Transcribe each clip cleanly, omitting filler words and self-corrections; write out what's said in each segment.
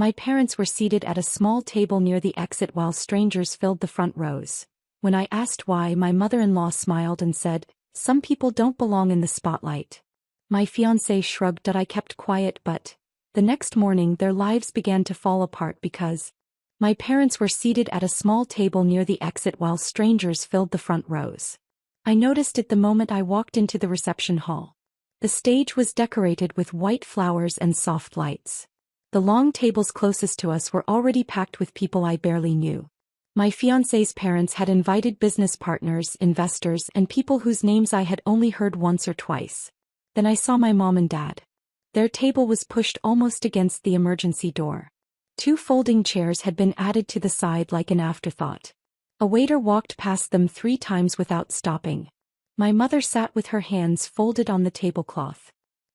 My parents were seated at a small table near the exit while strangers filled the front rows. When I asked why, my mother-in-law smiled and said, "Some people don't belong in the spotlight." My fiancé shrugged that I kept quiet, but the next morning their lives began to fall apart because my parents were seated at a small table near the exit while strangers filled the front rows. I noticed it the moment I walked into the reception hall. The stage was decorated with white flowers and soft lights. The long tables closest to us were already packed with people I barely knew. My fiancé's parents had invited business partners, investors, and people whose names I had only heard once or twice. Then I saw my mom and dad. Their table was pushed almost against the emergency door. 2 folding chairs had been added to the side like an afterthought. A waiter walked past them 3 times without stopping. My mother sat with her hands folded on the tablecloth.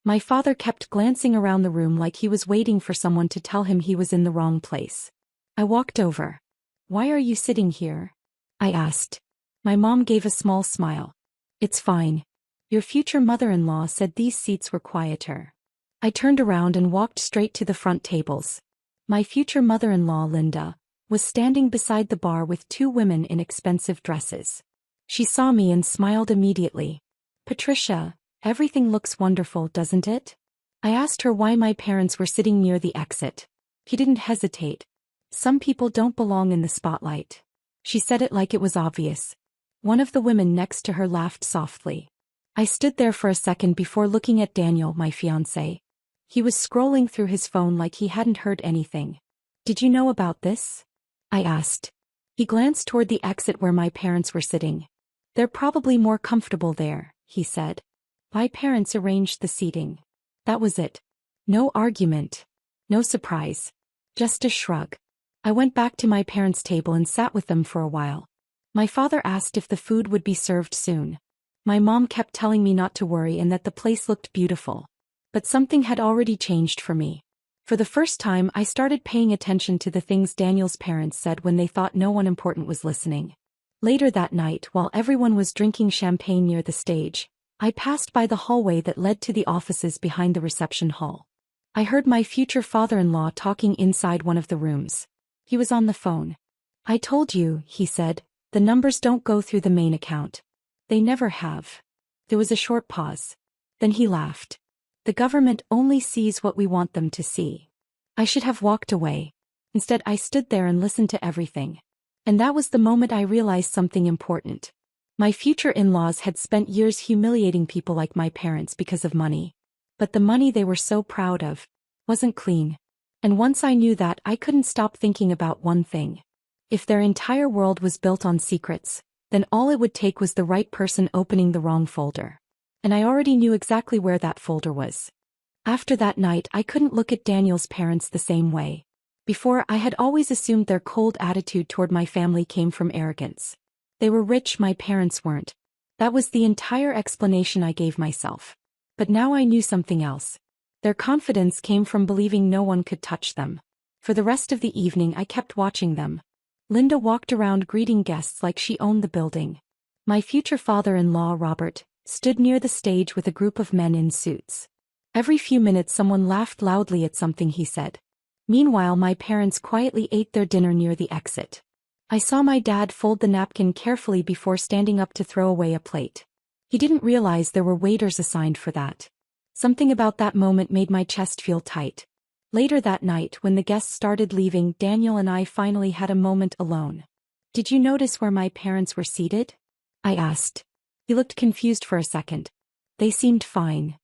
My father kept glancing around the room like he was waiting for someone to tell him he was in the wrong place. I walked over. "Why are you sitting here?" I asked. My mom gave a small smile. "It's fine. Your future mother-in-law said these seats were quieter." I turned around and walked straight to the front tables. My future mother-in-law, Linda, was standing beside the bar with 2 women in expensive dresses. She saw me and smiled immediately. "Patricia, everything looks wonderful, doesn't it?" I asked her why my parents were sitting near the exit. She didn't hesitate. "Some people don't belong in the spotlight." She said it like it was obvious. One of the women next to her laughed softly. I stood there for a second before looking at Daniel, my fiancé. He was scrolling through his phone like he hadn't heard anything. "Did you know about this?" I asked. He glanced toward the exit where my parents were sitting. "They're probably more comfortable there," he said. My parents arranged the seating. That was it. No argument. No surprise. Just a shrug. I went back to my parents' table and sat with them for a while. My father asked if the food would be served soon. My mom kept telling me not to worry and that the place looked beautiful. But something had already changed for me. For the first time, I started paying attention to the things Daniel's parents said when they thought no one important was listening. Later that night, while everyone was drinking champagne near the stage, I passed by the hallway that led to the offices behind the reception hall. I heard my future father-in-law talking inside one of the rooms. He was on the phone. "I told you," he said, "the numbers don't go through the main account. They never have." There was a short pause. Then he laughed. "The government only sees what we want them to see." I should have walked away. Instead, I stood there and listened to everything. And that was the moment I realized something important. My future in-laws had spent years humiliating people like my parents because of money. But the money they were so proud of wasn't clean. And once I knew that, I couldn't stop thinking about one thing. If their entire world was built on secrets, then all it would take was the right person opening the wrong folder. And I already knew exactly where that folder was. After that night, I couldn't look at Daniel's parents the same way. Before, I had always assumed their cold attitude toward my family came from arrogance. They were rich, my parents weren't. That was the entire explanation I gave myself. But now I knew something else. Their confidence came from believing no one could touch them. For the rest of the evening, I kept watching them. Linda walked around greeting guests like she owned the building. My future father-in-law, Robert, stood near the stage with a group of men in suits. Every few minutes someone laughed loudly at something he said. Meanwhile, my parents quietly ate their dinner near the exit. I saw my dad fold the napkin carefully before standing up to throw away a plate. He didn't realize there were waiters assigned for that. Something about that moment made my chest feel tight. Later that night, when the guests started leaving, Daniel and I finally had a moment alone. "Did you notice where my parents were seated?" I asked. He looked confused for a second. "They seemed fine.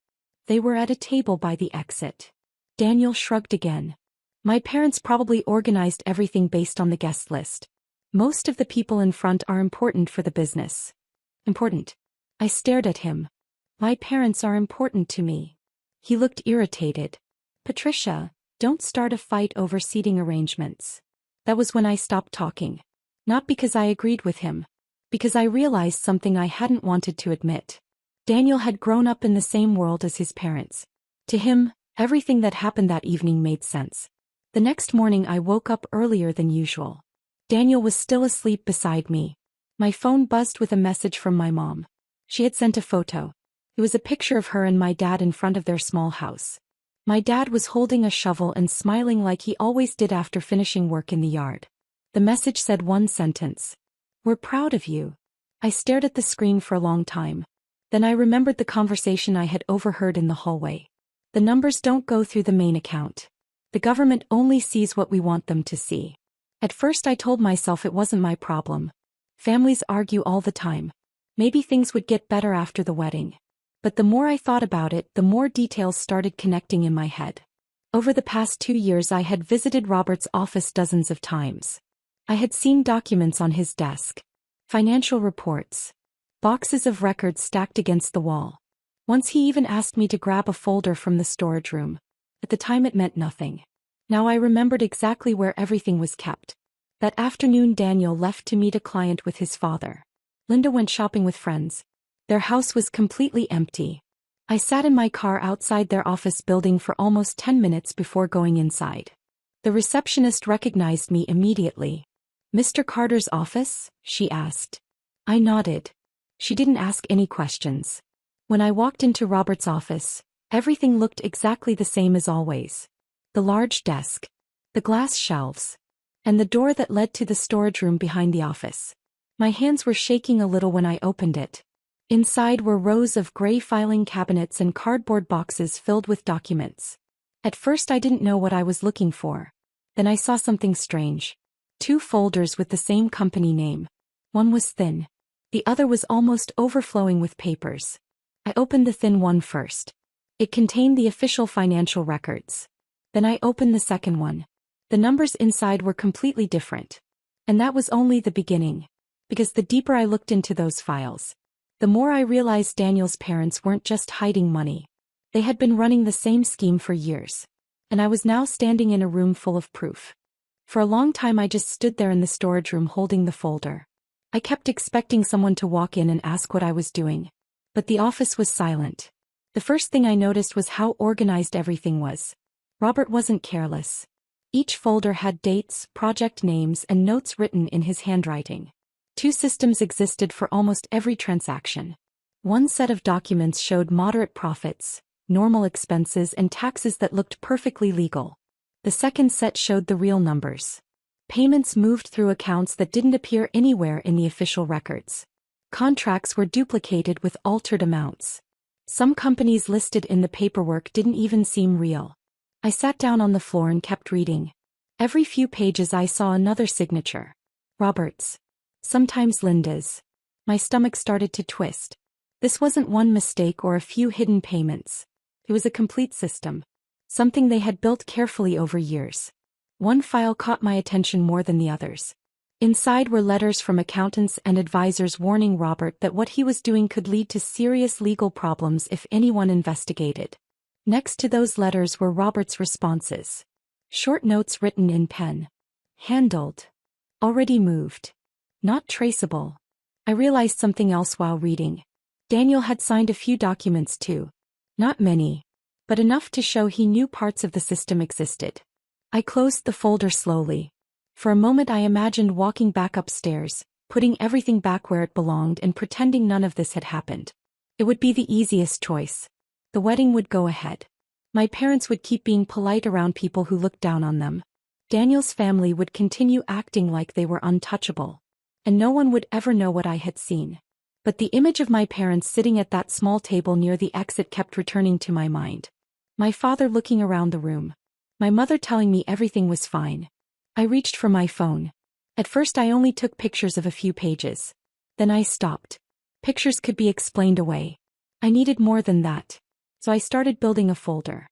They were at a table by the exit." Daniel shrugged again. "My parents probably organized everything based on the guest list. Most of the people in front are important for the business." "Important?" I stared at him. "My parents are important to me." He looked irritated. "Patricia, don't start a fight over seating arrangements." That was when I stopped talking. Not because I agreed with him. Because I realized something I hadn't wanted to admit. Daniel had grown up in the same world as his parents. To him, everything that happened that evening made sense. The next morning I woke up earlier than usual. Daniel was still asleep beside me. My phone buzzed with a message from my mom. She had sent a photo. It was a picture of her and my dad in front of their small house. My dad was holding a shovel and smiling like he always did after finishing work in the yard. The message said one sentence. "We're proud of you." I stared at the screen for a long time. Then I remembered the conversation I had overheard in the hallway. The numbers don't go through the main account. The government only sees what we want them to see. At first I told myself it wasn't my problem. Families argue all the time. Maybe things would get better after the wedding. But the more I thought about it, the more details started connecting in my head. Over the past 2 years I had visited Robert's office dozens of times. I had seen documents on his desk. Financial reports. Boxes of records stacked against the wall. Once he even asked me to grab a folder from the storage room. At the time it meant nothing. Now I remembered exactly where everything was kept. That afternoon Daniel left to meet a client with his father. Linda went shopping with friends. Their house was completely empty. I sat in my car outside their office building for almost 10 minutes before going inside. The receptionist recognized me immediately. "Mr. Carter's office?" she asked. I nodded. She didn't ask any questions. When I walked into Robert's office, everything looked exactly the same as always. The large desk, the glass shelves, and the door that led to the storage room behind the office. My hands were shaking a little when I opened it. Inside were rows of gray filing cabinets and cardboard boxes filled with documents. At first I didn't know what I was looking for. Then I saw something strange. 2 folders with the same company name. One was thin. The other was almost overflowing with papers. I opened the thin one first. It contained the official financial records. Then I opened the second one. The numbers inside were completely different. And that was only the beginning. Because the deeper I looked into those files, the more I realized Daniel's parents weren't just hiding money. They had been running the same scheme for years. And I was now standing in a room full of proof. For a long time I just stood there in the storage room holding the folder. I kept expecting someone to walk in and ask what I was doing. But the office was silent. The first thing I noticed was how organized everything was. Robert wasn't careless. Each folder had dates, project names, and notes written in his handwriting. 2 systems existed for almost every transaction. One set of documents showed moderate profits, normal expenses, and taxes that looked perfectly legal. The second set showed the real numbers. Payments moved through accounts that didn't appear anywhere in the official records. Contracts were duplicated with altered amounts. Some companies listed in the paperwork didn't even seem real. I sat down on the floor and kept reading. Every few pages I saw another signature. Robert's. Sometimes Linda's. My stomach started to twist. This wasn't one mistake or a few hidden payments. It was a complete system. Something they had built carefully over years. One file caught my attention more than the others. Inside were letters from accountants and advisors warning Robert that what he was doing could lead to serious legal problems if anyone investigated. Next to those letters were Robert's responses. Short notes written in pen. Handled. Already moved. Not traceable. I realized something else while reading. Daniel had signed a few documents too. Not many, but enough to show he knew parts of the system existed. I closed the folder slowly. For a moment I imagined walking back upstairs, putting everything back where it belonged and pretending none of this had happened. It would be the easiest choice. The wedding would go ahead. My parents would keep being polite around people who looked down on them. Daniel's family would continue acting like they were untouchable. And no one would ever know what I had seen. But the image of my parents sitting at that small table near the exit kept returning to my mind. My father looking around the room. My mother telling me everything was fine. I reached for my phone. At first I only took pictures of a few pages. Then I stopped. Pictures could be explained away. I needed more than that. So I started building a folder.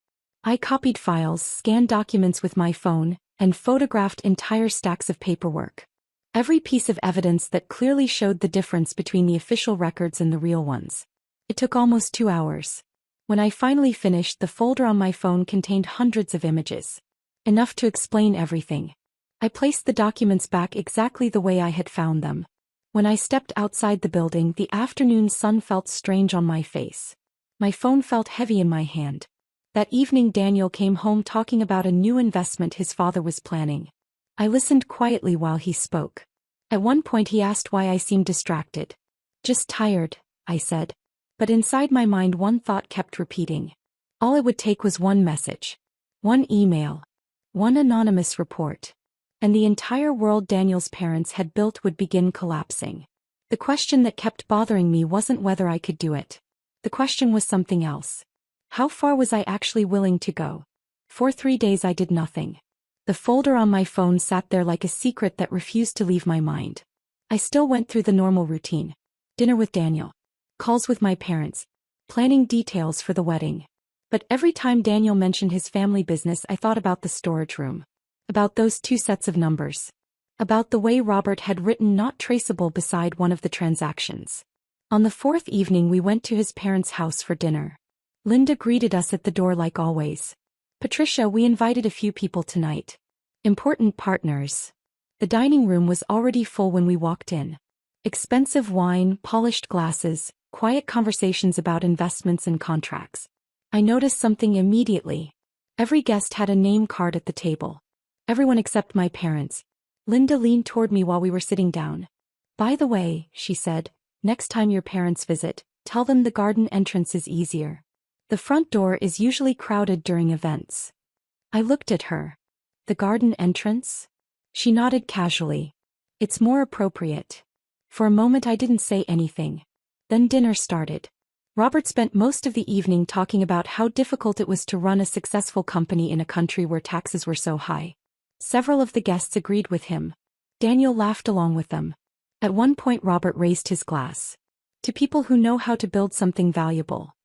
I copied files, scanned documents with my phone, and photographed entire stacks of paperwork. Every piece of evidence that clearly showed the difference between the official records and the real ones. It took almost 2 hours. When I finally finished, the folder on my phone contained hundreds of images. Enough to explain everything. I placed the documents back exactly the way I had found them. When I stepped outside the building, the afternoon sun felt strange on my face. My phone felt heavy in my hand. That evening Daniel came home talking about a new investment his father was planning. I listened quietly while he spoke. At one point he asked why I seemed distracted. "Just tired," I said. But inside my mind one thought kept repeating. All it would take was one message, one email, one anonymous report, and the entire world Daniel's parents had built would begin collapsing. The question that kept bothering me wasn't whether I could do it. The question was something else. How far was I actually willing to go? For 3 days I did nothing. The folder on my phone sat there like a secret that refused to leave my mind. I still went through the normal routine. Dinner with Daniel. Calls with my parents. Planning details for the wedding. But every time Daniel mentioned his family business, I thought about the storage room. About those 2 sets of numbers. About the way Robert had written "not traceable" beside one of the transactions. On the 4th evening we went to his parents' house for dinner. Linda greeted us at the door like always. "Patricia, we invited a few people tonight. Important partners." The dining room was already full when we walked in. Expensive wine, polished glasses, quiet conversations about investments and contracts. I noticed something immediately. Every guest had a name card at the table. Everyone except my parents. Linda leaned toward me while we were sitting down. "By the way," she said, "next time your parents visit, tell them the garden entrance is easier. The front door is usually crowded during events." I looked at her. "The garden entrance?" She nodded casually. "It's more appropriate." For a moment I didn't say anything. Then dinner started. Robert spent most of the evening talking about how difficult it was to run a successful company in a country where taxes were so high. Several of the guests agreed with him. Daniel laughed along with them. At one point Robert raised his glass. "To people who know how to build something valuable."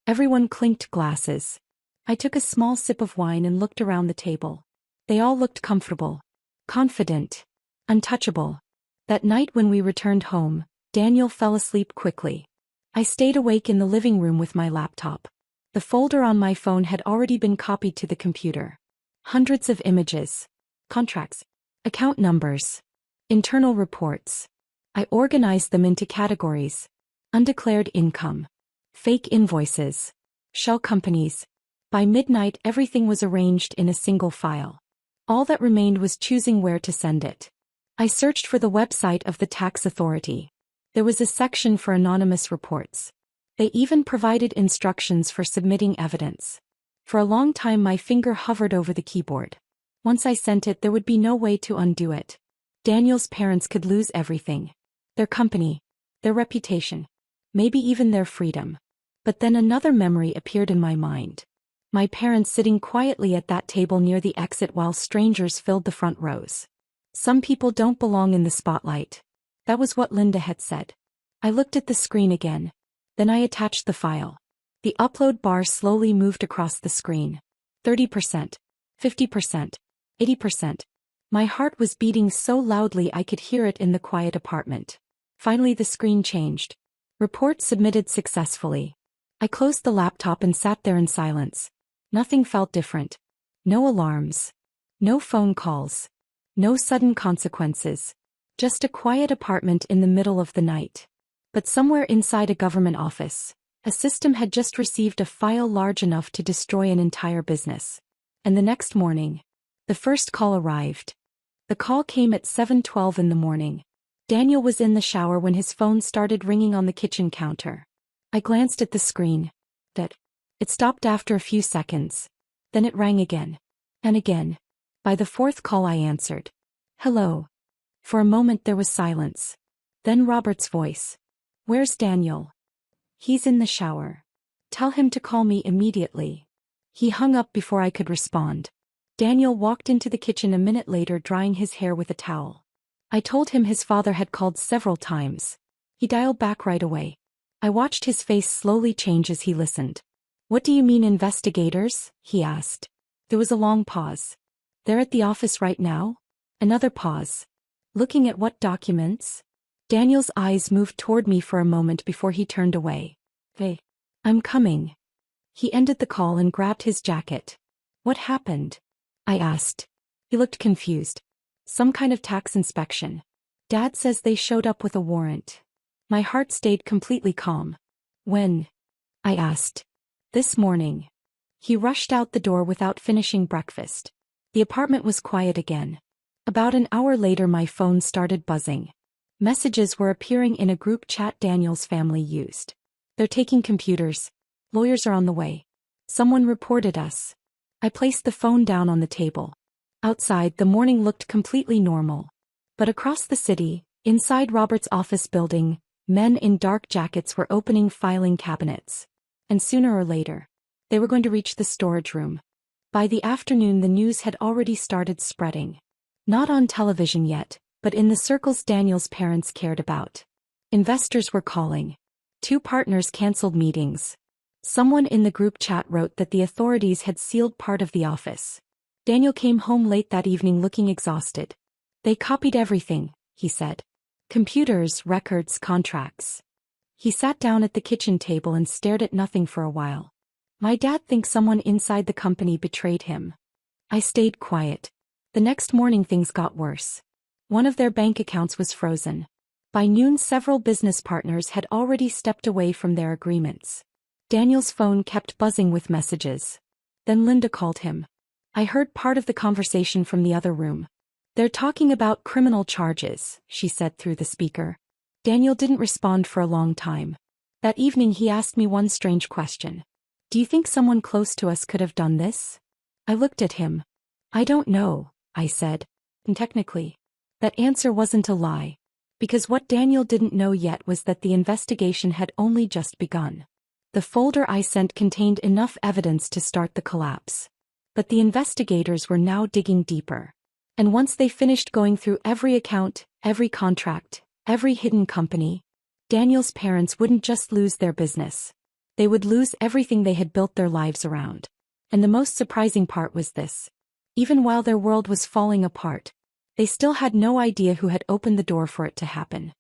Everyone clinked glasses. I took a small sip of wine and looked around the table. They all looked comfortable, confident, untouchable. That night when we returned home, Daniel fell asleep quickly. I stayed awake in the living room with my laptop. The folder on my phone had already been copied to the computer. Hundreds of images, contracts, account numbers, internal reports. I organized them into categories: undeclared income, fake invoices, shell companies. By midnight everything was arranged in a single file. All that remained was choosing where to send it. I searched for the website of the tax authority. There was a section for anonymous reports. They even provided instructions for submitting evidence. For a long time my finger hovered over the keyboard. Once I sent it, there would be no way to undo it. Daniel's parents could lose everything. Their company, their reputation, maybe even their freedom. But then another memory appeared in my mind. My parents sitting quietly at that table near the exit while strangers filled the front rows. Some people don't belong in the spotlight. That was what Linda had said. I looked at the screen again. Then I attached the file. The upload bar slowly moved across the screen. 30%, 50%, 80%. My heart was beating so loudly I could hear it in the quiet apartment. Finally the screen changed. Report submitted successfully. I closed the laptop and sat there in silence. Nothing felt different. No alarms. No phone calls. No sudden consequences. Just a quiet apartment in the middle of the night. But somewhere inside a government office, a system had just received a file large enough to destroy an entire business. And the next morning, the first call arrived. The call came at 7:12 in the morning. Daniel was in the shower when his phone started ringing on the kitchen counter. I glanced at the screen. It stopped after a few seconds. Then it rang again. And again. By the 4th call I answered. "Hello." For a moment there was silence. Then Robert's voice. "Where's Daniel?" "He's in the shower. Tell him to call me immediately." He hung up before I could respond. Daniel walked into the kitchen a minute later drying his hair with a towel. I told him his father had called several times. He dialed back right away. I watched his face slowly change as he listened. "What do you mean investigators?" he asked. There was a long pause. "They're at the office right now?" Another pause. "Looking at what documents?" Daniel's eyes moved toward me for a moment before he turned away. "Hey, I'm coming." He ended the call and grabbed his jacket. "What happened?" I asked. He looked confused. "Some kind of tax inspection. Dad says they showed up with a warrant." My heart stayed completely calm. "When?" I asked. "This morning." He rushed out the door without finishing breakfast. The apartment was quiet again. About an hour later my phone started buzzing. Messages were appearing in a group chat Daniel's family used. "They're taking computers. Lawyers are on the way. Someone reported us. I placed the phone down on the table. Outside, the morning looked completely normal. But across the city, inside Robert's office building, men in dark jackets were opening filing cabinets. And sooner or later, they were going to reach the storage room. By the afternoon, the news had already started spreading. Not on television yet, but in the circles Daniel's parents cared about. Investors were calling. 2 partners canceled meetings. Someone in the group chat wrote that the authorities had sealed part of the office. Daniel came home late that evening looking exhausted. They copied everything, he said. Computers, records, contracts. He sat down at the kitchen table and stared at nothing for a while. My dad thinks someone inside the company betrayed him. I stayed quiet. The next morning things got worse. One of their bank accounts was frozen. By noon, several business partners had already stepped away from their agreements. Daniel's phone kept buzzing with messages. Then Linda called him. I heard part of the conversation from the other room. They're talking about criminal charges, she said through the speaker. Daniel didn't respond for a long time. That evening he asked me one strange question. Do you think someone close to us could have done this? I looked at him. I don't know, I said. And technically, that answer wasn't a lie. Because what Daniel didn't know yet was that the investigation had only just begun. The folder I sent contained enough evidence to start the collapse. But the investigators were now digging deeper. And once they finished going through every account, every contract, every hidden company, Daniel's parents wouldn't just lose their business. They would lose everything they had built their lives around. And the most surprising part was this. Even while their world was falling apart, they still had no idea who had opened the door for it to happen.